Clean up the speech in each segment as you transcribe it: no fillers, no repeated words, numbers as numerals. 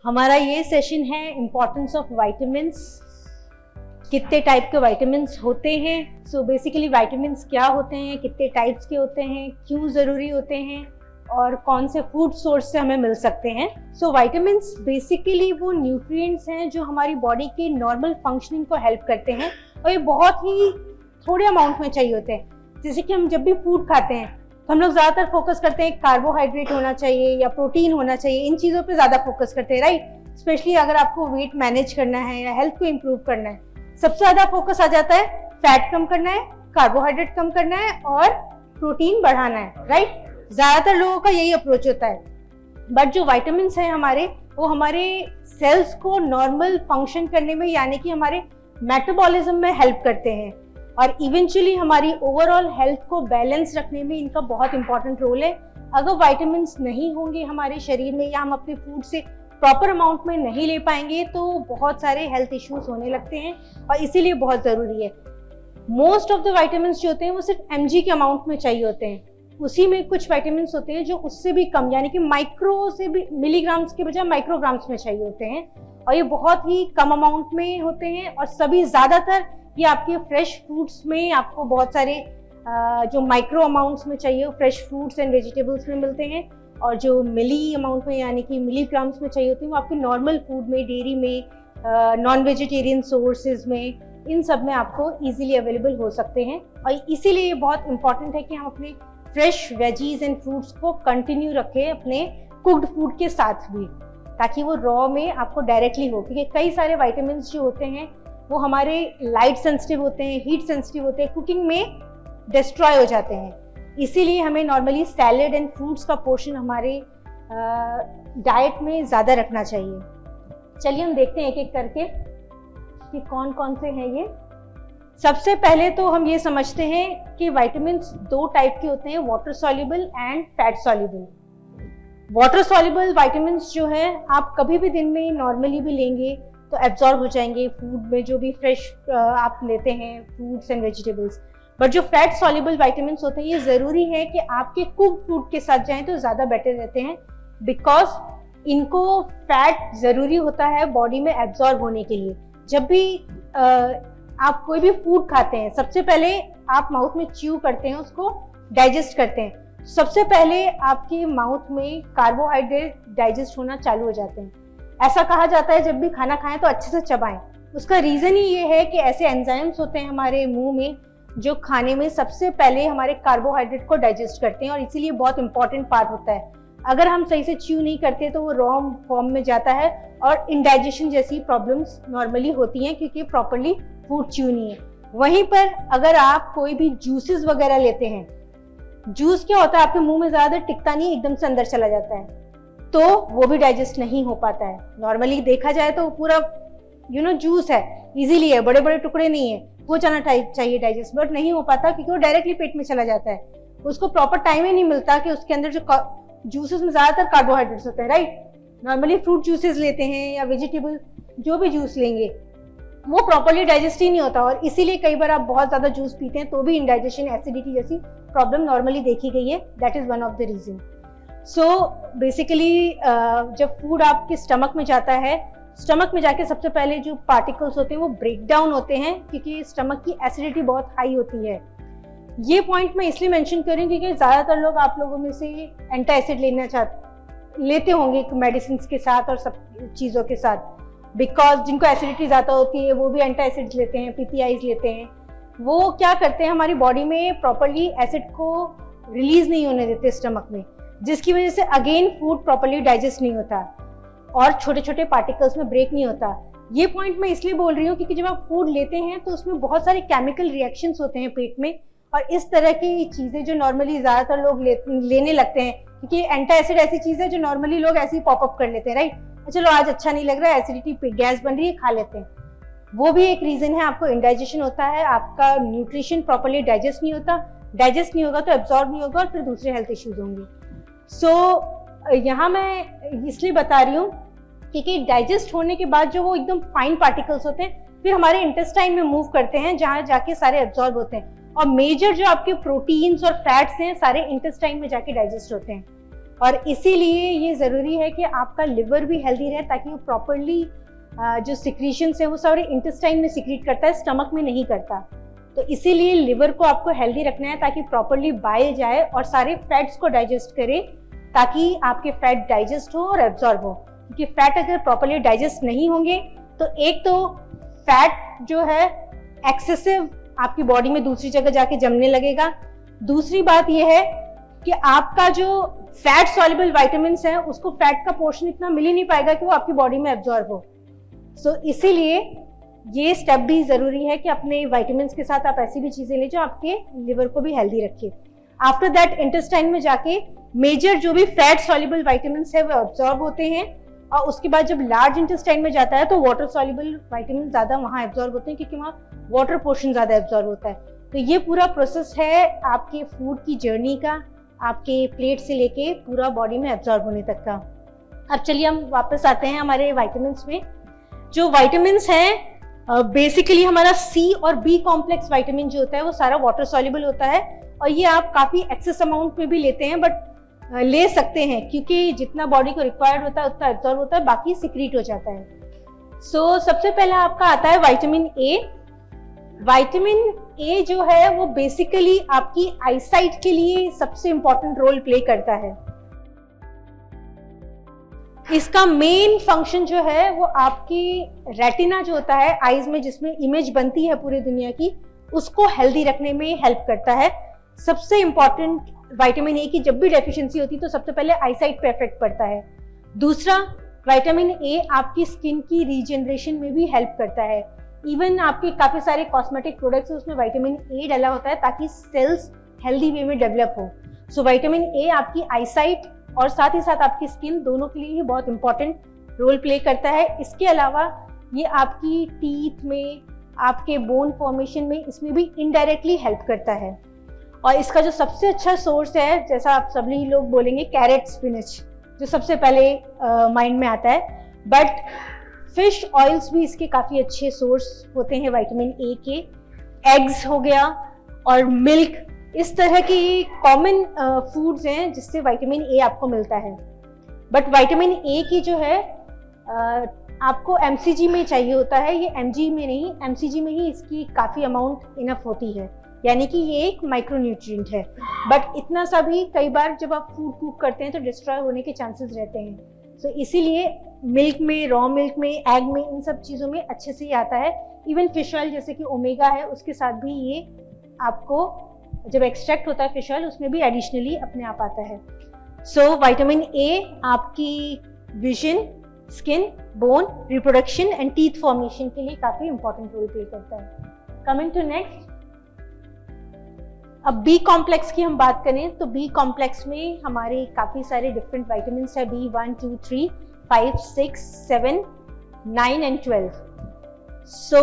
हमारा ये सेशन है इम्पोर्टेंस ऑफ विटामिन्स। कितने टाइप के विटामिन्स होते हैं, सो बेसिकली विटामिन्स क्या होते हैं, कितने टाइप्स के होते हैं, क्यों ज़रूरी होते हैं और कौन से फूड सोर्स से हमें मिल सकते हैं। सो विटामिन्स बेसिकली वो न्यूट्रिएंट्स हैं जो हमारी बॉडी के नॉर्मल फंक्शनिंग को हेल्प करते हैं और ये बहुत ही थोड़े अमाउंट में चाहिए होते हैं। जैसे कि हम जब भी फूड खाते हैं तो हम लोग ज़्यादातर फोकस करते हैं कार्बोहाइड्रेट होना चाहिए या प्रोटीन होना चाहिए, इन चीज़ों पे ज़्यादा फोकस करते हैं, राइट। स्पेशली अगर आपको वेट मैनेज करना है या हेल्थ को इम्प्रूव करना है, सबसे ज़्यादा फोकस आ जाता है फैट कम करना है, कार्बोहाइड्रेट कम करना है और प्रोटीन बढ़ाना है, राइट। ज़्यादातर लोगों का यही अप्रोच होता है। बट जो विटामिन्स हैं हमारे, वो हमारे सेल्स को नॉर्मल फंक्शन करने में यानी कि हमारे मेटाबॉलिज्म में हेल्प करते हैं और इवेंचुअली हमारी ओवरऑल हेल्थ को बैलेंस रखने में इनका बहुत इंपॉर्टेंट रोल है। अगर विटामिन्स नहीं होंगे हमारे शरीर में या हम अपने फूड से प्रॉपर अमाउंट में नहीं ले पाएंगे तो बहुत सारे हेल्थ इश्यूज होने लगते हैं और इसीलिए बहुत ज़रूरी है। मोस्ट ऑफ द विटामिन्स जो होते हैं वो सिर्फ mg के अमाउंट में चाहिए होते हैं। उसी में कुछ विटामिन्स होते हैं जो उससे भी कम यानी कि माइक्रो से भी मिलीग्राम्स के बजाय माइक्रोग्राम्स में चाहिए होते हैं और ये बहुत ही कम अमाउंट में होते हैं और सभी ज़्यादातर ये आपके फ्रेश फ्रूट्स में आपको बहुत सारे जो माइक्रो अमाउंट्स में चाहिए फ्रेश फ्रूट्स एंड वेजिटेबल्स में मिलते हैं और जो मिली अमाउंट में यानी कि मिलीग्राम्स में चाहिए होते हैं वो आपके नॉर्मल फूड में, डेयरी में, नॉन वेजिटेरियन सोर्सेज में, इन सब में आपको इजीली अवेलेबल हो सकते हैं। और इसीलिए ये बहुत इंपॉर्टेंट है कि हम अपने फ्रेश वेजीज एंड फ्रूट्स को कंटिन्यू रखें अपने कुक्ड फूड के साथ भी, ताकि वो रॉ में आपको डायरेक्टली हो, क्योंकि कई सारे विटामिन्स जो होते हैं वो हमारे लाइट सेंसिटिव होते हैं, हीट सेंसिटिव होते हैं, कुकिंग में डिस्ट्रॉय हो जाते हैं। इसीलिए हमें नॉर्मली सैलेड एंड फ्रूट्स का पोर्शन हमारे डाइट में ज़्यादा रखना चाहिए। चलिए हम देखते हैं एक एक करके कि कौन कौन से हैं ये। सबसे पहले तो हम ये समझते हैं कि विटामिन्स दो टाइप के होते हैं, water soluble and fat soluble. Water soluble vitamins जो है आप कभी भी दिन में नॉर्मली भी लेंगे तो एब्जॉर्ब हो जाएंगे फूड में, जो भी फ्रेश आप लेते हैं फ्रूट्स एंड वेजिटेबल्स। बट जो फैट सॉल्युबल विटामिन्स होते हैं ये ज़रूरी है कि आपके कुक्ड फूड के साथ जाएं तो ज़्यादा बेटर रहते हैं, बिकॉज इनको फैट ज़रूरी होता है बॉडी में एब्जॉर्ब होने के लिए। जब भी आप कोई भी फूड खाते हैं सबसे पहले आप माउथ में च्यू करते हैं, उसको डाइजेस्ट करते हैं, सबसे पहले आपके माउथ में कार्बोहाइड्रेट डाइजेस्ट होना चालू हो जाते हैं। ऐसा कहा जाता है जब भी खाना खाएं तो अच्छे से चबाएं। उसका रीज़न ही ये है कि ऐसे एंजाइम्स होते हैं हमारे मुंह में जो खाने में सबसे पहले हमारे कार्बोहाइड्रेट को डाइजेस्ट करते हैं और इसीलिए बहुत इंपॉर्टेंट पार्ट होता है। अगर हम सही से च्यू नहीं करते तो वो रॉ फॉर्म में जाता है और इंडाइजेशन जैसी प्रॉब्लम्स नॉर्मली होती हैं क्योंकि प्रॉपरली फूड च्यू नहीं है। वहीं पर अगर आप कोई भी जूसेस वगैरह लेते हैं, जूस क्या होता है आपके मुंह में ज़्यादा टिकता नहीं, एकदम से अंदर चला जाता है, तो वो भी डाइजेस्ट नहीं हो पाता है। नॉर्मली देखा जाए तो पूरा जूस है, इजीली है, बड़े बड़े टुकड़े नहीं है, हो जाना चाहिए डाइजेस्ट, बट नहीं हो पाता क्योंकि वो डायरेक्टली पेट में चला जाता है। उसको प्रॉपर टाइम ही नहीं मिलता कि उसके अंदर जो जूसेस में ज़्यादातर कार्बोहाइड्रेट्स होते हैं, राइट। नॉर्मली फ्रूट जूसेस लेते हैं या वेजिटेबल जो भी जूस लेंगे वो प्रॉपरली डाइजेस्ट ही नहीं होता और इसीलिए कई बार आप बहुत ज़्यादा जूस पीते हैं तो भी इंडाइजेशन, एसिडिटी जैसी प्रॉब्लम नॉर्मली देखी गई है। That is one of the reason. So basically जब फूड आपके स्टमक में जाता है, स्टमक में जाके सबसे पहले जो पार्टिकल्स होते हैं वो ब्रेक डाउन होते हैं क्योंकि स्टमक की एसिडिटी बहुत हाई होती है। ये पॉइंट मैं इसलिए मेंशन कर रही हूँ क्योंकि ज़्यादातर लोग आप लोगों में से एंटी एसिड लेते होंगे मेडिसिन के साथ और सब चीज़ों के साथ, बिकॉज जिनको एसिडिटी ज़्यादा होती है वो भी एंटी एसिड लेते हैं, PPIs लेते हैं। वो क्या करते हैं हमारी बॉडी में प्रॉपरली एसिड को रिलीज नहीं होने देते स्टमक में, जिसकी वजह से अगेन फूड प्रॉपरली डाइजेस्ट नहीं होता और छोटे छोटे पार्टिकल्स में ब्रेक नहीं होता। ये पॉइंट मैं इसलिए बोल रही हूँ क्योंकि जब आप फूड लेते हैं तो उसमें बहुत सारे केमिकल रिएक्शंस होते हैं पेट में और इस तरह की चीज़ें जो नॉर्मली ज़्यादातर लोग लेने लगते हैं, क्योंकि एंटी एसिड ऐसी चीज़ है जो नॉर्मली लोग ऐसे ही पॉपअप कर लेते हैं, राइट। चलो आज अच्छा नहीं लग रहा है, एसिडिटी गैस बन रही है, खा लेते हैं। वो भी एक रीज़न है, आपको इंडाइजेशन होता है, आपका न्यूट्रिशन प्रॉपरली डाइजेस्ट नहीं होता, डाइजेस्ट नहीं होगा तो एब्जॉर्ब नहीं होगा और फिर दूसरे हेल्थ इश्यूज होंगे। सो यहाँ मैं इसलिए बता रही हूँ क्योंकि डाइजेस्ट होने के बाद जो वो एकदम फाइन पार्टिकल्स होते हैं फिर हमारे इंटेस्टाइन में मूव करते हैं जहाँ जाके सारे एब्जॉर्ब होते हैं और मेजर जो आपके प्रोटीन्स और फैट्स हैं सारे इंटेस्टाइन में जाके डाइजेस्ट होते हैं और इसीलिए ये ज़रूरी है कि आपका लिवर भी हेल्दी रहे, ताकि वो प्रॉपरली जो सिक्रीशंस है वो सारे इंटेस्टाइन में सिक्रीट करता है, स्टमक में नहीं करता। तो इसीलिए लिवर को आपको हेल्दी रखना है ताकि प्रॉपरली बाइल जाए और सारे फैट्स को डाइजेस्ट करे, ताकि आपके फैट डाइजेस्ट हो और एब्जॉर्ब हो। क्योंकि फैट अगर प्रॉपरली डाइजेस्ट नहीं होंगे तो एक तो फैट जो है एक्सेसिव आपकी बॉडी में दूसरी जगह जाके जमने लगेगा। दूसरी बात यह है कि आपका जो फैट सॉल्युबल विटामिन्स हैं उसको फैट का पोर्शन इतना मिल ही नहीं पाएगा कि वो आपकी बॉडी में एब्जॉर्ब हो। सो इसीलिए ये स्टेप भी जरूरी है कि अपने विटामिन्स के साथ आप ऐसी भी चीजें लें जो आपके लिवर को भी हेल्दी रखे। आफ्टर दैट इंटेस्टाइन में जाके मेजर जो भी फैट सॉल्युबल विटामिन्स है वो एब्जॉर्ब होते हैं, और उसके बाद जब लार्ज इंटेस्टाइन में जाता है तो वाटर सॉल्युबल विटामिन ज्यादा वहाँ एब्जॉर्ब होते हैं, क्योंकि वहाँ वाटर पोर्शन ज्यादा एब्जॉर्ब होता है। तो ये पूरा प्रोसेस है आपके फूड की जर्नी का, आपके प्लेट से लेके पूरा बॉडी में एब्जॉर्ब होने तक का। अब चलिए हम वापस आते हैं हमारे विटामिन्स में। जो विटामिन्स हैं बेसिकली हमारा सी और बी कॉम्प्लेक्स विटामिन जो होता है वो सारा वाटर सॉल्युबल होता है, और ये आप काफी एक्सेस अमाउंट में भी लेते हैं, बट ले सकते हैं क्योंकि जितना बॉडी को रिक्वायर्ड होता है उतना एब्जॉर्ब होता है, बाकी सिक्रीट हो जाता है। सो सबसे पहला आपका आता है विटामिन ए। विटामिन ए जो है वो बेसिकली आपकी आईसाइट के लिए सबसे इंपॉर्टेंट रोल प्ले करता है। इसका मेन फंक्शन जो है वो आपकी रेटिना जो होता है आईज में, जिसमें इमेज बनती है पूरी दुनिया की, उसको हेल्दी रखने में हेल्प करता है। सबसे इंपॉर्टेंट विटामिन ए की जब भी डेफिशिएंसी होती है तो सबसे पहले आईसाइट पे इफेक्ट पड़ता है। दूसरा, विटामिन ए आपकी स्किन की रीजनरेशन में भी हेल्प करता है। इवन आपके काफी सारे कॉस्मेटिक प्रोडक्ट्स है उसमें विटामिन ए डाला होता है ताकि सेल्स हेल्दी वे में डेवलप हो। सो विटामिन ए आपकी आईसाइट और साथ ही साथ आपकी स्किन दोनों के लिए ही बहुत इंपॉर्टेंट रोल प्ले करता है। इसके अलावा ये आपकी टीथ में, आपके बोन फॉर्मेशन में, इसमें भी इनडायरेक्टली हेल्प करता है। और इसका जो सबसे अच्छा सोर्स है, जैसा आप सभी लोग बोलेंगे, कैरेट स्पिनच जो सबसे पहले माइंड में आता है, बट फिश ऑयल्स भी इसके काफ़ी अच्छे सोर्स होते हैं विटामिन ए के। एग्स हो गया और मिल्क, इस तरह की कॉमन फूड्स हैं जिससे विटामिन ए आपको मिलता है। बट विटामिन ए की जो है आपको एमसीजी में चाहिए होता है, ये एमजी में नहीं, एमसीजी में ही इसकी काफ़ी अमाउंट इनफ होती है, यानी कि ये एक माइक्रोन्यूट्रिएंट है। बट इतना सा भी कई बार जब आप फूड कुक करते हैं तो डिस्ट्रॉय होने के चांसेस रहते हैं। सो इसीलिए मिल्क में, रॉ मिल्क में, एग में, इन सब चीज़ों में अच्छे से ही आता है। इवन फिश ऑयल जैसे कि ओमेगा है उसके साथ भी ये आपको जब एक्सट्रैक्ट होता है फिश ऑयल उसमें भी एडिशनली अपने आप आता है। सो विटामिन ए आपकी vision, skin, bone, reproduction and teeth formation के लिए काफ़ी इंपॉर्टेंट रोल प्ले करता है। कमिंग टू नेक्स्ट, अब बी कॉम्प्लेक्स की हम बात करें तो बी कॉम्प्लेक्स में हमारे काफ़ी सारे डिफरेंट विटामिन्स है, B1, 2, 3, 5, 6, 7, 9 एंड 12। सो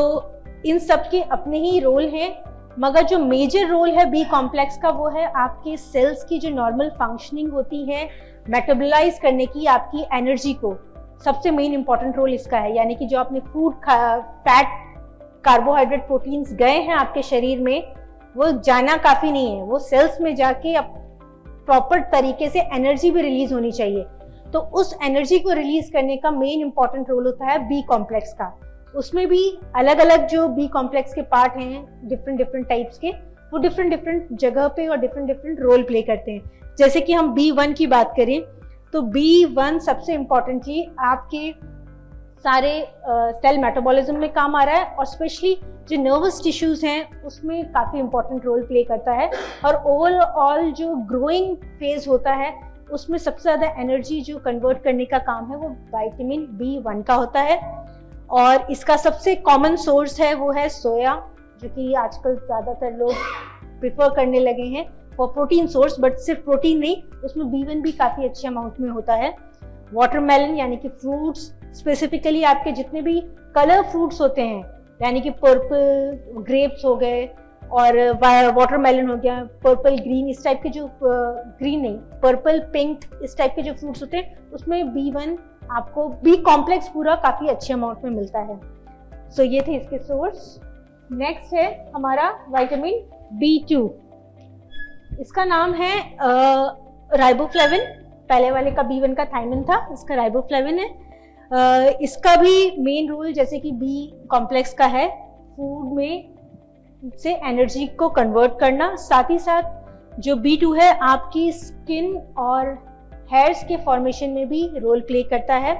इन सब के अपने ही रोल हैं, मगर जो मेजर रोल है बी कॉम्प्लेक्स का वो है आपके सेल्स की जो नॉर्मल फंक्शनिंग होती है, मेटाबोलाइज करने की, आपकी एनर्जी को, सबसे मेन इंपॉर्टेंट रोल इसका है। यानी कि जो आपने फूड, फैट, कार्बोहाइड्रेट, प्रोटीन्स गए हैं आपके शरीर में, वो जाना काफ़ी नहीं है, वो सेल्स में जाके अब प्रॉपर तरीके से एनर्जी भी रिलीज होनी चाहिए। तो उस एनर्जी को रिलीज करने का मेन इंपॉर्टेंट रोल होता है बी कॉम्प्लेक्स का। उसमें भी अलग अलग जो बी कॉम्प्लेक्स के पार्ट हैं डिफरेंट टाइप्स के, वो डिफरेंट जगह पे और डिफरेंट रोल प्ले करते हैं। जैसे कि हम B1 की बात करें तो B1 सबसे इम्पॉर्टेंटली आपके सारे सेल मेटाबॉलिज्म में काम आ रहा है, और स्पेशली जो नर्वस टिश्यूज हैं उसमें काफ़ी इंपॉर्टेंट रोल प्ले करता है। और ओवरऑल जो ग्रोइंग फेज होता है उसमें सबसे ज़्यादा एनर्जी जो कन्वर्ट करने का काम है वो विटामिन B1 का होता है। और इसका सबसे कॉमन सोर्स है वो है सोया, जो कि आजकल ज़्यादातर लोग प्रिफर करने लगे हैं फॉर प्रोटीन सोर्स, बट सिर्फ प्रोटीन नहीं, उसमें B1 भी काफ़ी अच्छे अमाउंट में होता है। वाटरमेलन यानी कि फ्रूट्स, स्पेसिफिकली आपके जितने भी कलर फ्रूट्स होते हैं, यानी कि पर्पल ग्रेप्स हो गए और वाटरमेलन हो गया, पर्पल ग्रीन, इस टाइप के जो ग्रीन नहीं, पर्पल पिंक, इस टाइप के जो फ्रूट्स होते हैं उसमें B1 आपको, बी कॉम्प्लेक्स पूरा काफ़ी अच्छे अमाउंट में मिलता है। सो ये थे इसके सोर्स। नेक्स्ट है हमारा विटामिन B2, इसका नाम है राइबोफ्लेविन। पहले वाले का B1 का थायमिन था, इसका राइबोफ्लेविन है। इसका भी मेन रोल जैसे कि बी कॉम्प्लेक्स का है, फूड में से एनर्जी को कन्वर्ट करना, साथ ही साथ जो B2 है आपकी स्किन और हेयर्स के फॉर्मेशन में भी रोल प्ले करता है,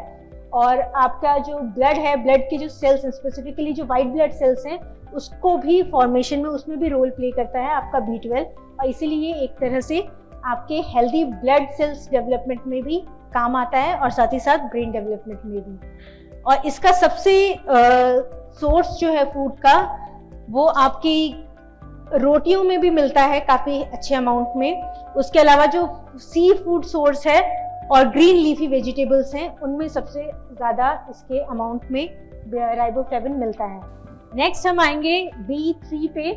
और आपका जो ब्लड है, ब्लड के जो सेल्स हैं, स्पेसिफिकली जो वाइट ब्लड सेल्स हैं, उसको भी फॉर्मेशन में, उसमें भी रोल प्ले करता है आपका B12, और इसीलिए एक तरह से आपके हेल्दी ब्लड सेल्स डेवलपमेंट में भी काम आता है और साथ ही साथ ब्रेन डेवलपमेंट में भी। और इसका सबसे सोर्स जो है फूड का, वो आपकी रोटियों में भी मिलता है काफ़ी अच्छे अमाउंट में। उसके अलावा जो सी फूड सोर्स है और ग्रीन लीफी वेजिटेबल्स हैं, उनमें सबसे ज़्यादा इसके अमाउंट में राइबोफ्लेविन मिलता है। नेक्स्ट हम आएंगे B3 पे,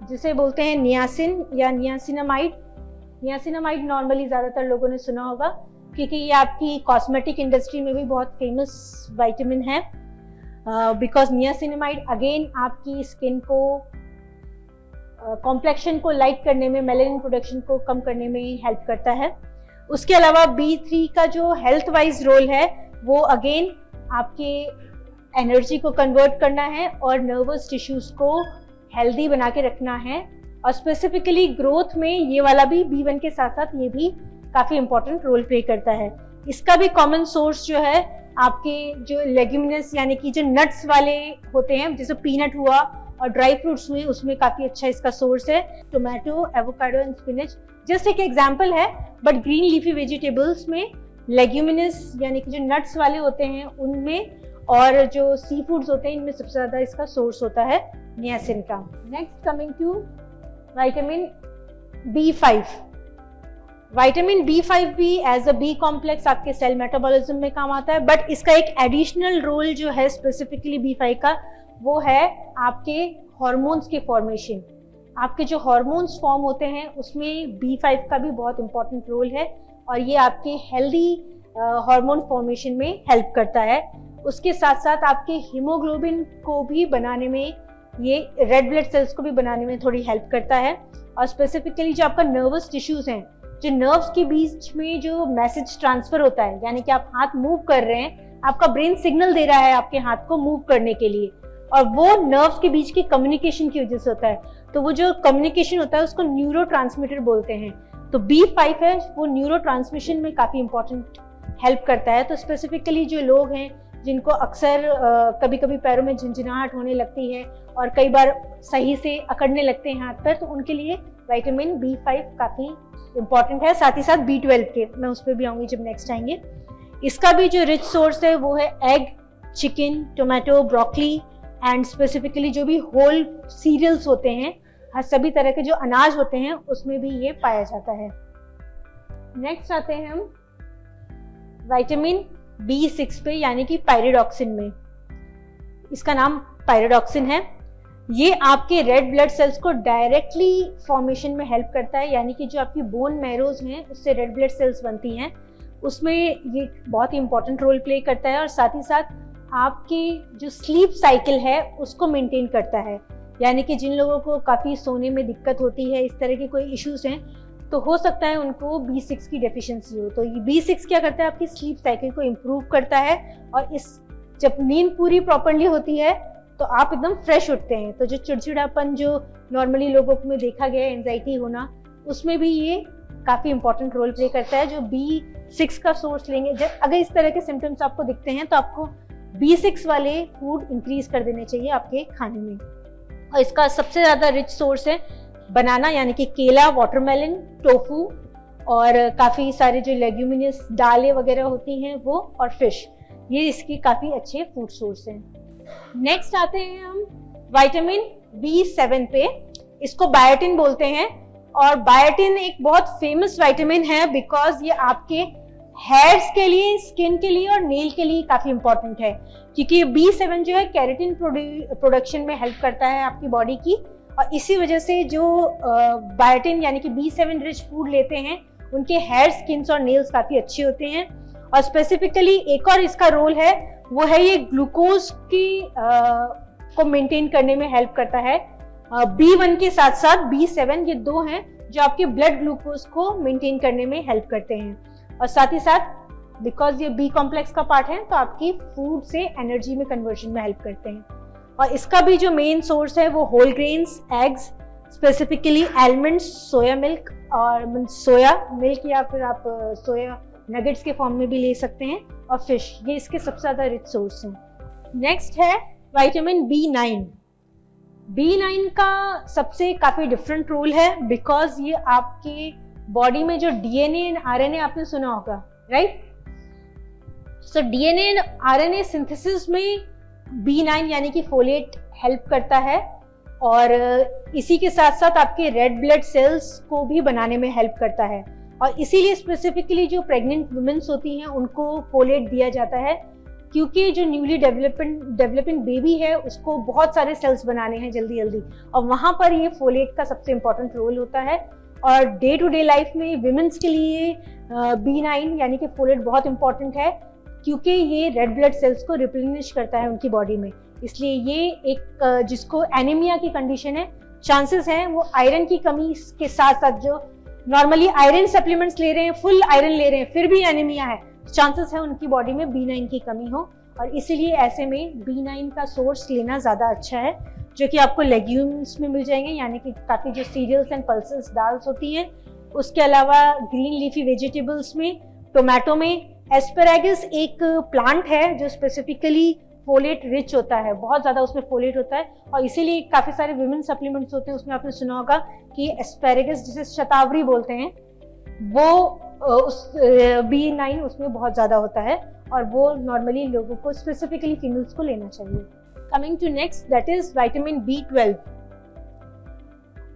जिसे बोलते हैं नियासिन या नियासिनामाइड। नियासिनामाइड नॉर्मली ज़्यादातर लोगों ने सुना होगा, क्योंकि ये आपकी कॉस्मेटिक इंडस्ट्री में भी बहुत फेमस विटामिन है, बिकॉज नियासिनामाइड अगेन आपकी स्किन को कॉम्प्लेक्शन को लाइट करने में, मेलानिन प्रोडक्शन को कम करने में हेल्प करता है। उसके अलावा B3 का जो हेल्थ वाइज रोल है, वो अगेन आपके एनर्जी को कन्वर्ट करना है और नर्वस टिश्यूज को हेल्दी बना के रखना है, और स्पेसिफिकली ग्रोथ में ये वाला भी B1 के साथ साथ ये भी काफ़ी इंपॉर्टेंट रोल प्ले करता है। इसका भी कॉमन सोर्स जो है आपके जो लेग्यूमिनस यानी कि जो नट्स वाले होते हैं, जैसे पीनट हुआ और ड्राई फ्रूट्स हुए, उसमें काफ़ी अच्छा इसका सोर्स है। Tomato, avocado and spinach just एक एग्जाम्पल है, बट ग्रीन लीफी वेजिटेबल्स में लेग्यूमिनस यानी कि जो नट्स वाले होते हैं उनमें, और जो सी फूड्स होते हैं, इनमें सबसे ज़्यादा इसका सोर्स होता है नियासिन का। Next coming to vitamin B5। Vitamin B5 भी एज अ बी कॉम्प्लेक्स आपके सेल मेटाबॉलिज्म में काम आता है, बट इसका एक एडिशनल रोल जो है स्पेसिफिकली B5 का, वो है आपके हार्मोन्स के फॉर्मेशन। आपके जो हार्मोन्स फॉर्म होते हैं उसमें B5 का भी बहुत इंपॉर्टेंट रोल है, और ये आपके हेल्दी हार्मोन फॉर्मेशन में हेल्प करता है। उसके साथ साथ आपके हीमोग्लोबिन को भी बनाने में, ये रेड ब्लड सेल्स को भी बनाने में थोड़ी हेल्प करता है, और स्पेसिफिकली जो आपका नर्वस टिश्यूज हैं, जो नर्व्स के बीच में जो मैसेज ट्रांसफर होता है, यानी कि आप हाथ मूव कर रहे हैं, आपका ब्रेन सिग्नल दे रहा है आपके हाथ को मूव करने के लिए, और वो नर्व्स के बीच की कम्युनिकेशन की वजह से होता है। तो वो जो कम्युनिकेशन होता है उसको न्यूरोट्रांसमीटर बोलते हैं। तो B5 है, वो न्यूरो ट्रांसमिशन में काफ़ी इंपॉर्टेंट हेल्प करता है। तो स्पेसिफिकली जो लोग हैं जिनको अक्सर कभी कभी पैरों में झंझनाहट होने लगती है और कई बार सही से अकड़ने लगते हैं हाथ पैर, तो उनके लिए विटामिन B5 काफ़ी इंपॉर्टेंट है। साथ ही साथ B12 के, मैं उस पर भी आऊँगी जब नेक्स्ट आएंगे। इसका भी जो रिच सोर्स है वो है egg, chicken, tomato, broccoli and specifically जो भी होल सीरियल्स होते हैं, हर सभी तरह के जो अनाज होते हैं उसमें भी ये पाया जाता है। नेक्स्ट आते हैं हम विटामिन B6 पे, यानी कि पायरिडॉक्सिन में। इसका नाम पायरिडॉक्सिन है। ये आपके रेड ब्लड सेल्स को डायरेक्टली फॉर्मेशन में हेल्प करता है, यानी कि जो आपकी बोन मैरोज हैं उससे रेड ब्लड सेल्स बनती हैं, उसमें ये बहुत ही इंपॉर्टेंट रोल प्ले करता है। और साथ ही साथ आपकी जो स्लीप साइकिल है उसको मेंटेन करता है, यानी कि जिन लोगों को काफ़ी सोने में दिक्कत होती है, इस तरह के कोई इश्यूज हैं, तो हो सकता है उनको B6 की डेफिशिएंसी हो। तो ये B6 क्या करता है, आपकी स्लीप साइकिल को इम्प्रूव करता है, और इस जब नींद पूरी प्रॉपरली होती है तो आप एकदम फ्रेश उठते हैं। तो जो चिड़चिड़ापन जो नॉर्मली लोगों में देखा गया है, एंजाइटी होना, उसमें भी ये काफ़ी इंपॉर्टेंट रोल प्ले करता है। जो B6 का सोर्स लेंगे, जब अगर इस तरह के सिम्टम्स आपको दिखते हैं तो आपको B6 वाले फूड इंक्रीज कर देने चाहिए आपके खाने में। और इसका सबसे ज़्यादा रिच सोर्स है बनाना, यानी कि केला, वाटरमेलन, टोफू, और काफ़ी सारे जो लेग्यूमिनस दालें वगैरह होती हैं वो, और फिश, ये इसकी काफ़ी अच्छे फूड सोर्स हैं। नेक्स्ट आते हैं हम विटामिन B7 पे। इसको बायोटिन बोलते हैं, और बायोटिन एक बहुत फेमस विटामिन है बिकॉज ये आपके हेयर्स के लिए, स्किन के लिए और नेल के लिए काफ़ी इंपॉर्टेंट है, क्योंकि B7 जो है केराटिन प्रोडक्शन में हेल्प करता है आपकी बॉडी की, और इसी वजह से जो बायोटिन यानी कि B7 रिच फूड लेते हैं उनके हेयर, स्किन्स और नेल्स काफ़ी अच्छे होते हैं। और स्पेसिफिकली एक और इसका रोल है, वो है ये ग्लूकोज की को मेंटेन करने में हेल्प करता है। B1 के साथ साथ B7, ये दो हैं जो आपके ब्लड ग्लूकोज को मेंटेन करने में हेल्प करते हैं। और साथ ही साथ बिकॉज ये बी कॉम्प्लेक्स का पार्ट है तो आपकी फूड से एनर्जी में कन्वर्जन में हेल्प करते हैं। और इसका भी जो मेन सोर्स है वो whole grains, eggs, specifically almonds, soya milk और सोया मिल्क या फिर आप सोया नगेट्स के फॉर्म में भी ले सकते हैं, और फिश, ये इसके सबसे ज़्यादा रिच सोर्स हैं। नेक्स्ट है विटामिन B9। B9 का सबसे काफ़ी डिफरेंट रोल है बिकॉज ये आपके बॉडी में जो DNA एंड RNA आपने सुना होगा, right? So DNA and RNA synthesis में B9 यानी कि फोलेट हेल्प करता है, और इसी के साथ साथ आपके रेड ब्लड सेल्स को भी बनाने में हेल्प करता है। और इसीलिए स्पेसिफिकली जो प्रेग्नेंट वुमेन्स होती हैं उनको फोलेट दिया जाता है, क्योंकि जो न्यूली डेवलपिंग बेबी है उसको बहुत सारे सेल्स बनाने हैं जल्दी जल्दी, और वहाँ पर ये फोलेट का सबसे इम्पोर्टेंट रोल होता है। और डे टू डे लाइफ में विमेंस के लिए B9 यानी कि फोलेट बहुत इंपॉर्टेंट है, क्योंकि ये रेड ब्लड सेल्स को रिप्लेनिश करता है उनकी बॉडी में। इसलिए ये एक जिसको एनीमिया की कंडीशन है, चांसेस हैं वो आयरन की कमी के साथ साथ जो नॉर्मली आयरन सप्लीमेंट्स ले रहे हैं, फुल आयरन ले रहे हैं, फिर भी एनीमिया है, चांसेस है उनकी बॉडी में B9 की कमी हो। और इसीलिए ऐसे में B9 का सोर्स लेना ज़्यादा अच्छा है, जो कि आपको लेग्यूम्स में मिल जाएंगे, यानी कि काफ़ी जो सीरियल्स एंड पल्सेस दाल्स होती हैं। उसके अलावा ग्रीन लीफी वेजिटेबल्स में, टोमेटो में। एस्पैरागस एक प्लांट है जो स्पेसिफिकली फोलेट रिच होता है, बहुत ज़्यादा उसमें फोलेट होता है, और इसीलिए काफ़ी सारे विमेन सप्लीमेंट्स होते हैं, उसमें आपने सुना होगा कि एस्पैरागस जिसे शतावरी बोलते हैं, वो उस B9 उसमें बहुत ज़्यादा होता है, और वो नॉर्मली लोगों को स्पेसिफिकली फीमेल्स को लेना चाहिए। Coming to next, that is vitamin B12।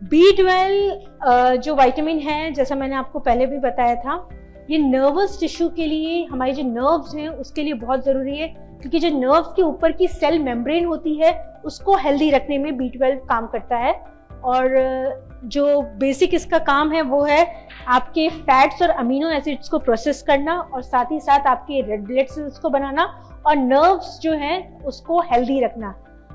B12 जो विटामिन है, जैसा मैंने आपको पहले भी बताया था, ये नर्वस टिश्यू के लिए, हमारे जो नर्व्स हैं उसके लिए बहुत ज़रूरी है, क्योंकि जो नर्व्स के ऊपर की सेल मेम्ब्रेन होती है उसको हेल्दी रखने में B12 काम करता है। और जो बेसिक इसका काम है वो है आपके फैट्स और अमीनो एसिड्स को प्रोसेस करना, और साथ ही साथ आपके रेड ब्लड सेल्स को बनाना, और नर्व्स जो हैं उसको हेल्दी रखना।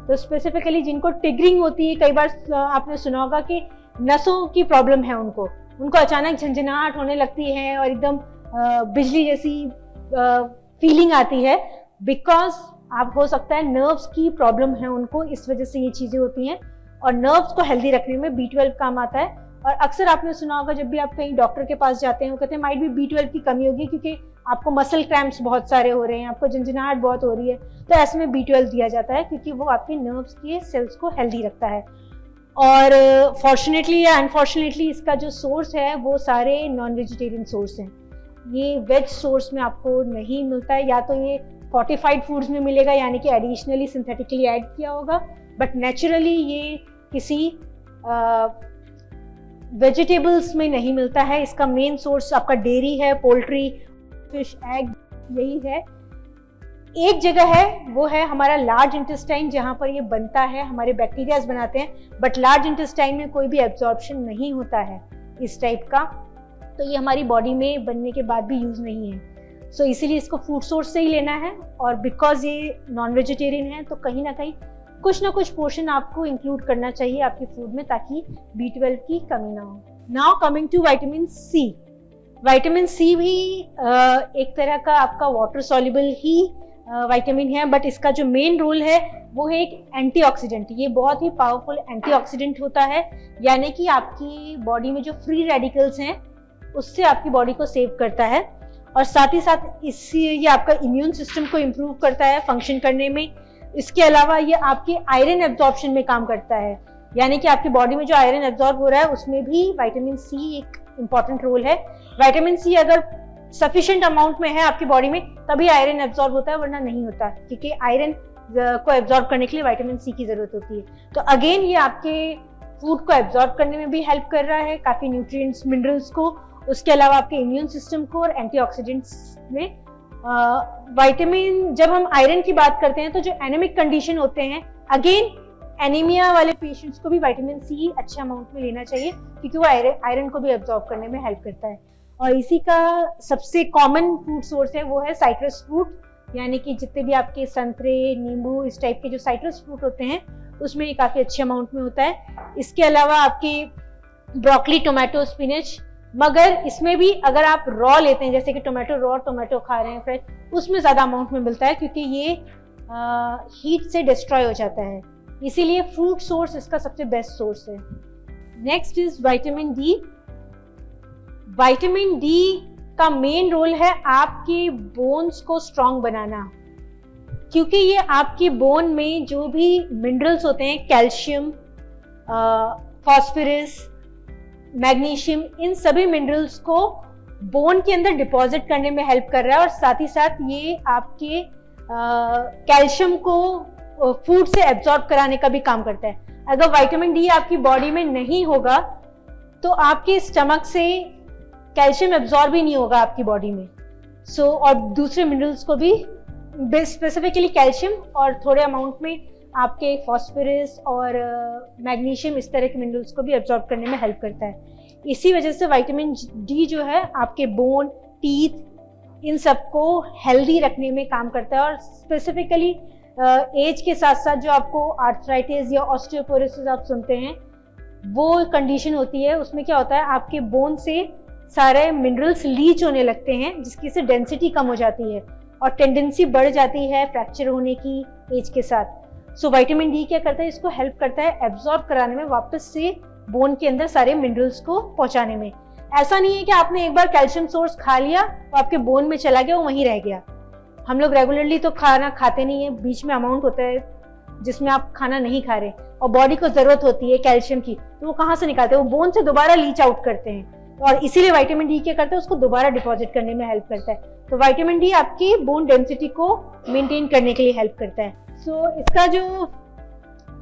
तो स्पेसिफिकली जिनको टिगरिंग होती है, कई बार आपने सुना होगा कि नसों की प्रॉब्लम है, उनको अचानक झंझनाहट होने लगती है और एकदम बिजली जैसी फीलिंग आती है, बिकॉज आप हो सकता है नर्व्स की प्रॉब्लम है उनको, इस वजह से ये चीज़ें होती हैं। और नर्व्स को हेल्दी रखने में B12 काम आता है। और अक्सर आपने सुना होगा जब भी आप कहीं डॉक्टर के पास जाते हैं, वो कहते हैं माइट भी B12 की कमी होगी, क्योंकि आपको मसल क्रैम्प्स बहुत सारे हो रहे हैं, आपको झंझनाहट बहुत हो रही है, तो ऐसे में B12 दिया जाता है, क्योंकि वो आपके नर्व्स के सेल्स को हेल्दी रखता है। और फॉर्चुनेटली या अनफॉर्चुनेटली इसका जो सोर्स है वो सारे नॉन वेजिटेरियन सोर्स हैं, ये वेज सोर्स में आपको नहीं मिलता है। या तो ये फोर्टिफाइड फूड्स में मिलेगा, यानी कि एडिशनली सिंथेटिकली ऐड किया होगा, बट नेचुरली ये किसी वेजिटेबल्स में नहीं मिलता है। इसका मेन सोर्स आपका डेयरी है, पोल्ट्री, फिश, एग, यही है। एक जगह है, वो है हमारा लार्ज इंटेस्टाइन, जहाँ पर ये बनता है, हमारे बैक्टीरियाज बनाते हैं, बट लार्ज इंटेस्टाइन में कोई भी एब्जॉर्प्शन नहीं होता है इस टाइप का, तो ये हमारी बॉडी में बनने के बाद भी यूज नहीं है। सो इसीलिए इसको फूड सोर्स से ही लेना है, और बिकॉज ये नॉन वेजिटेरियन है तो कहीं ना कहीं कुछ ना कुछ पोर्शन आपको इंक्लूड करना चाहिए आपके फूड में, ताकि B12 की कमी ना हो। Now coming to vitamin C। Vitamin C भी एक तरह का आपका वाटर सॉल्युबल ही विटामिन है, बट इसका जो मेन रोल है वो है एक एंटीऑक्सीडेंट। ये बहुत ही पावरफुल एंटीऑक्सीडेंट होता है, यानी कि आपकी बॉडी में जो फ्री रेडिकल्स हैं उससे आपकी बॉडी को सेव करता है, और साथ ही साथ इससे ये आपका इम्यून सिस्टम को इम्प्रूव करता है फंक्शन करने में। इसके अलावा ये आपके आयरन एब्जॉर्प्शन में काम करता है, यानी कि आपकी बॉडी में जो आयरन एब्जॉर्ब हो रहा है उसमें भी विटामिन C एक इम्पॉर्टेंट रोल है। विटामिन C अगर सफिशिएंट अमाउंट में है आपकी बॉडी में तभी आयरन एब्जॉर्ब होता है, वरना नहीं होता, क्योंकि आयरन को एब्जॉर्ब करने के लिए विटामिन C की जरूरत होती है। तो अगेन ये आपके फूड को एब्जॉर्ब करने में भी हेल्प कर रहा है, काफी न्यूट्रिएंट्स, मिनरल्स को, उसके अलावा आपके इम्यून सिस्टम को, और एंटीऑक्सीडेंट्स में। विटामिन, जब हम आयरन की बात करते हैं तो जो एनीमिक कंडीशन होते हैं, अगेन एनीमिया वाले पेशेंट्स को भी विटामिन C अच्छे अमाउंट में लेना चाहिए, क्योंकि वो आयरन को भी एब्जॉर्ब करने में हेल्प करता है। और इसी का सबसे कॉमन फूड सोर्स है वो है साइट्रस फ्रूट, यानी कि जितने भी आपके संतरे, नींबू, इस टाइप के जो साइट्रस फ्रूट होते हैं उसमें ये काफ़ी अच्छे अमाउंट में होता है। इसके अलावा आपके ब्रोकली, टोमेटो, स्पिनच, मगर इसमें भी अगर आप रॉ लेते हैं, जैसे कि टोमेटो रॉ टोमेटो खा रहे हैं फ्रेश, उसमें ज़्यादा अमाउंट में मिलता है क्योंकि ये हीट से डिस्ट्रॉय हो जाता है। इसीलिए फ्रूट सोर्स इसका सबसे बेस्ट सोर्स है। Next is vitamin D. Vitamin D का मेन रोल है आपके बोन्स को स्ट्रांग बनाना, क्योंकि ये आपकी बोन में जो भी मिनरल्स होते हैं, कैल्शियम, फास्फोरस, मैग्नीशियम, इन सभी मिनरल्स को बोन के अंदर डिपॉजिट करने में हेल्प कर रहा है और साथ ही साथ ये आपके कैल्शियम को फूड से एब्जॉर्ब कराने का भी काम करता है। अगर विटामिन डी आपकी बॉडी में नहीं होगा तो आपके स्टमक से कैल्शियम एब्जॉर्ब ही नहीं होगा आपकी बॉडी में। और दूसरे मिनरल्स को भी, स्पेसिफिकली कैल्शियम और थोड़े अमाउंट में आपके फास्फोरस और मैग्नीशियम, इस तरह के मिनरल्स को भी एब्जॉर्ब करने में हेल्प करता है। इसी वजह से विटामिन डी जो है आपके बोन, टीथ, इन सबको हेल्दी रखने में काम करता है। और स्पेसिफिकली एज के साथ साथ जो आपको आर्थराइटिस या ऑस्टियोपोरोसिस आप सुनते हैं, वो कंडीशन होती है। उसमें क्या होता है, आपके बोन से सारे मिनरल्स लीच होने लगते हैं, जिसकी से डेंसिटी कम हो जाती है और टेंडेंसी बढ़ जाती है फ्रैक्चर होने की एज के साथ। विटामिन डी क्या करता है, इसको हेल्प करता है एब्जॉर्ब कराने में, वापस से बोन के अंदर सारे मिनरल्स को पहुंचाने में। ऐसा नहीं है कि आपने एक बार कैल्शियम सोर्स खा लिया तो आपके बोन में चला गया, वो वहीं रह गया। हम लोग रेगुलरली तो खाना खाते नहीं है, बीच में अमाउंट होता है जिसमें आप खाना नहीं खा रहे और बॉडी को जरूरत होती है कैल्शियम की, तो वो कहाँ से निकालते हैं, वो बोन से दोबारा लीच आउट करते हैं। और इसीलिए विटामिन डी क्या करता है, उसको दोबारा डिपॉजिट करने में हेल्प करता है। तो विटामिन डी आपकी बोन डेंसिटी को मेंटेन करने के लिए हेल्प करता है। इसका जो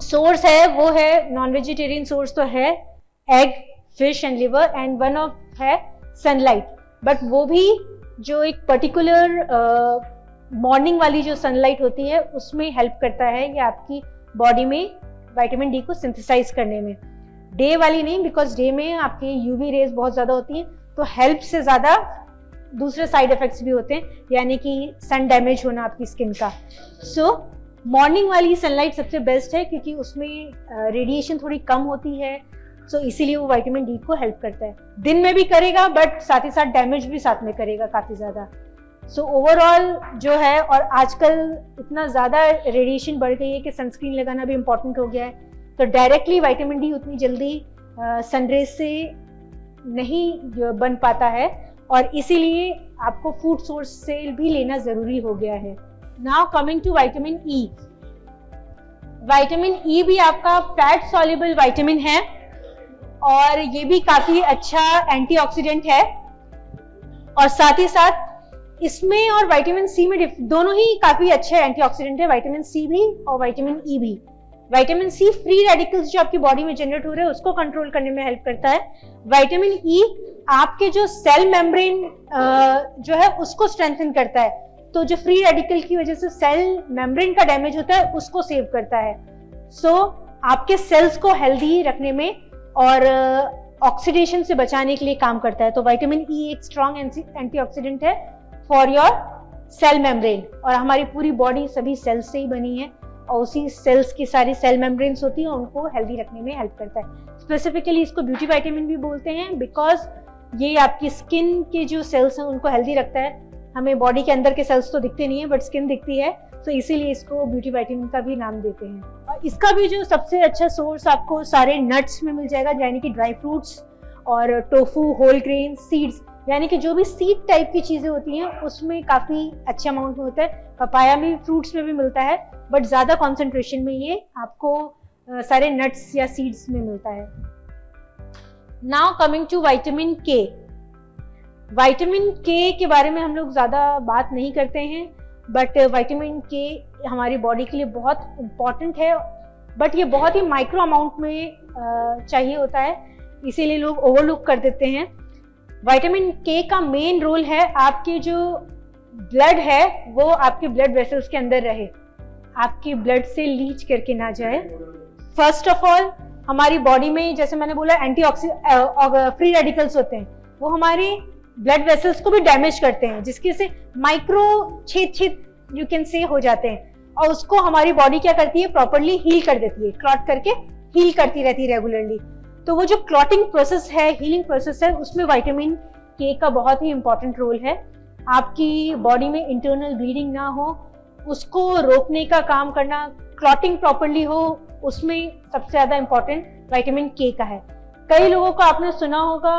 सोर्स है वो है, नॉन वेजिटेरियन सोर्स तो है egg, fish and liver, and one of है सनलाइट। बट वो भी जो एक पर्टिकुलर मॉर्निंग वाली जो सनलाइट होती है उसमें हेल्प करता है ये आपकी बॉडी में विटामिन डी को सिंथेसाइज करने में। डे वाली नहीं, बिकॉज डे में आपकी यूवी रेज बहुत ज्यादा होती हैं, तो हेल्प से ज्यादा दूसरे साइड इफेक्ट्स भी होते हैं, यानी कि सन डैमेज होना आपकी स्किन का। मॉर्निंग वाली सनलाइट सबसे बेस्ट है क्योंकि उसमें रेडिएशन थोड़ी कम होती है, इसीलिए वो विटामिन डी को हेल्प करता है। दिन में भी करेगा बट साथ ही साथ डैमेज भी साथ में करेगा काफी ज्यादा। ओवरऑल जो है, और आजकल इतना ज्यादा रेडिएशन बढ़ गई है कि सनस्क्रीन लगाना भी इम्पोर्टेंट हो गया है, तो डायरेक्टली विटामिन डी उतनी जल्दी सनरेज से नहीं बन पाता है और इसीलिए आपको फूड सोर्स से भी लेना जरूरी हो गया है। Now coming to vitamin E. Vitamin E भी आपका फैट सॉल्युबल विटामिन है और ये भी काफी अच्छा एंटीऑक्सीडेंट है, और साथ ही साथ इसमें और विटामिन सी में दोनों ही काफी अच्छे एंटीऑक्सीडेंट है, विटामिन सी भी और विटामिन ई भी। विटामिन सी फ्री रेडिकल्स जो आपकी बॉडी में जनरेट हो रहे हैं उसको कंट्रोल करने में हेल्प करता है। विटामिन ई आपके जो सेल मेम्ब्रेन जो है उसको स्ट्रेंथन करता है, तो जो फ्री रेडिकल की वजह से सेल मेम्ब्रेन का डैमेज होता है उसको सेव करता है। आपके सेल्स को हेल्दी रखने में और ऑक्सीडेशन से बचाने के लिए काम करता है। तो विटामिन ई एक स्ट्रॉन्ग एंटीऑक्सीडेंट है फॉर योर सेल मेम्ब्रेन, और हमारी पूरी बॉडी सभी सेल्स से ही बनी है और उसी सेल्स की सारी सेल मेम्ब्रेन्स होती है, उनको हेल्दी रखने में हेल्प करता है। स्पेसिफिकली इसको ब्यूटी विटामिन भी बोलते हैं बिकॉज ये आपकी स्किन के जो सेल्स हैं उनको हेल्दी रखता है। हमें बॉडी के अंदर के सेल्स तो दिखते नहीं है बट स्किन दिखती है, तो इसीलिए इसको ब्यूटी विटामिन का भी नाम देते हैं। और इसका भी जो सबसे अच्छा सोर्स आपको सारे नट्स में मिल जाएगा, यानी कि ड्राई फ्रूट्स और टोफू, होल ग्रेन, सीड्स, यानी कि जो भी सीड टाइप की चीजें होती हैं उसमें काफी अच्छे अमाउंट में होता है। पपाया में, फ्रूट्स में भी मिलता है बट ज्यादा कॉन्सेंट्रेशन में ये आपको सारे नट्स या सीड्स में मिलता है। नाउ कमिंग टू विटामिन के। विटामिन के के बारे में हम लोग ज़्यादा बात नहीं करते हैं, बट विटामिन के हमारी बॉडी के लिए बहुत इम्पॉर्टेंट है, बट ये बहुत ही माइक्रो अमाउंट में चाहिए होता है, इसीलिए लोग ओवरलुक कर देते हैं। विटामिन के का मेन रोल है आपके जो ब्लड है वो आपके ब्लड वेसल्स के अंदर रहे, आपके ब्लड से लीच करके ना जाए। फर्स्ट ऑफ ऑल हमारी बॉडी में, जैसे मैंने बोला, फ्री रेडिकल्स होते हैं, वो हमारे ब्लड वेसल्स को भी डैमेज करते हैं, जिसके से माइक्रो छेद यू कैन से हो जाते हैं, और उसको हमारी बॉडी क्या करती है, प्रॉपरली हील कर देती है, क्लॉट करके हील करती रहती है रेगुलरली। तो वो जो क्लॉटिंग प्रोसेस है, हीलिंग प्रोसेस है, उसमें विटामिन के का बहुत ही इंपॉर्टेंट रोल है। आपकी बॉडी में इंटरनल ब्लीडिंग ना हो, उसको रोकने का काम करना, क्लॉटिंग प्रॉपरली हो, उसमें सबसे ज्यादा इंपॉर्टेंट विटामिन के का है। कई लोगों को आपने सुना होगा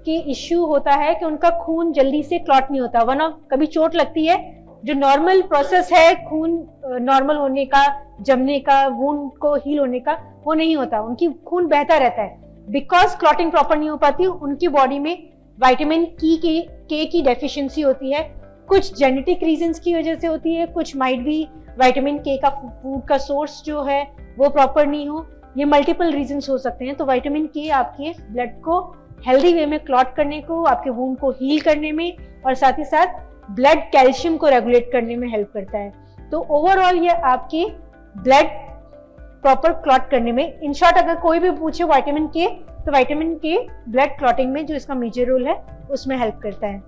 कि इश्यू होता है कि उनका खून जल्दी से क्लॉट नहीं होता, वरना कभी चोट लगती है, जो नॉर्मल प्रोसेस है खून नॉर्मल होने का, जमने का, वुंड को हील होने का, वो नहीं होता, उनकी खून बहता रहता है। बिकॉज क्लॉटिंग प्रॉपर नहीं हो पाती, उनकी बॉडी में विटामिन के की डेफिशिएंसी होती है। कुछ जेनेटिक रीजंस की वजह से होती है, कुछ माइट भी विटामिन के का फूड का सोर्स जो है वो प्रॉपर नहीं हो, ये मल्टीपल रीजंस हो सकते हैं। तो विटामिन के आपके ब्लड को हेल्दी वे में क्लॉट करने को, आपके वुंड को हील करने में, और साथ ही साथ ब्लड कैल्शियम को रेगुलेट करने में हेल्प करता है। तो ओवरऑल ये आपके ब्लड प्रॉपर क्लॉट करने में, इन शॉर्ट अगर कोई भी पूछे विटामिन के, तो विटामिन के ब्लड क्लॉटिंग में जो इसका मेजर रोल है उसमें हेल्प करता है।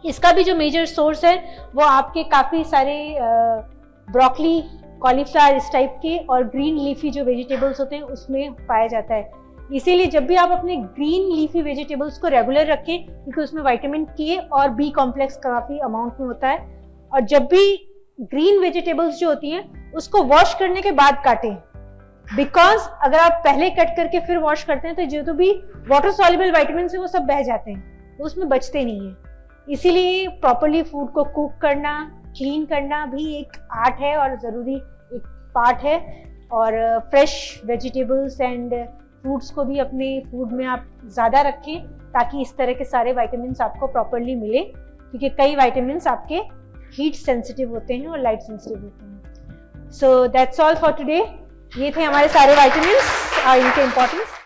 इसका भी जो मेजर सोर्स है वो आपके काफी सारे ब्रोकली, कॉलीफ्लावर इस टाइप के और ग्रीन लीफी जो वेजिटेबल्स होते हैं उसमें पाया जाता है। इसीलिए जब भी आप अपने ग्रीन लीफी वेजिटेबल्स को रेगुलर रखें, क्योंकि उसमें विटामिन के और बी कॉम्प्लेक्स काफी अमाउंट में होता है। और जब भी ग्रीन वेजिटेबल्स जो होती हैं उसको वॉश करने के बाद काटें, बिकॉज अगर आप पहले कट करके फिर वॉश करते हैं तो जो भी वाटर सॉल्युबल विटामिन है वो सब बह जाते हैं, तो उसमें बचते नहीं है। इसीलिए प्रॉपरली फूड को कुक करना, क्लीन करना भी एक आर्ट है और जरूरी एक पार्ट है। और फ्रेश वेजिटेबल्स एंड फ्रूट्स को भी अपने फूड में आप ज़्यादा रखें, ताकि इस तरह के सारे विटामिन्स आपको प्रॉपरली मिले, क्योंकि कई विटामिन्स आपके हीट सेंसिटिव होते हैं और लाइट सेंसिटिव होते हैं। So that's all for today. ये थे हमारे सारे विटामिन्स और इनके इम्पोर्टेंस।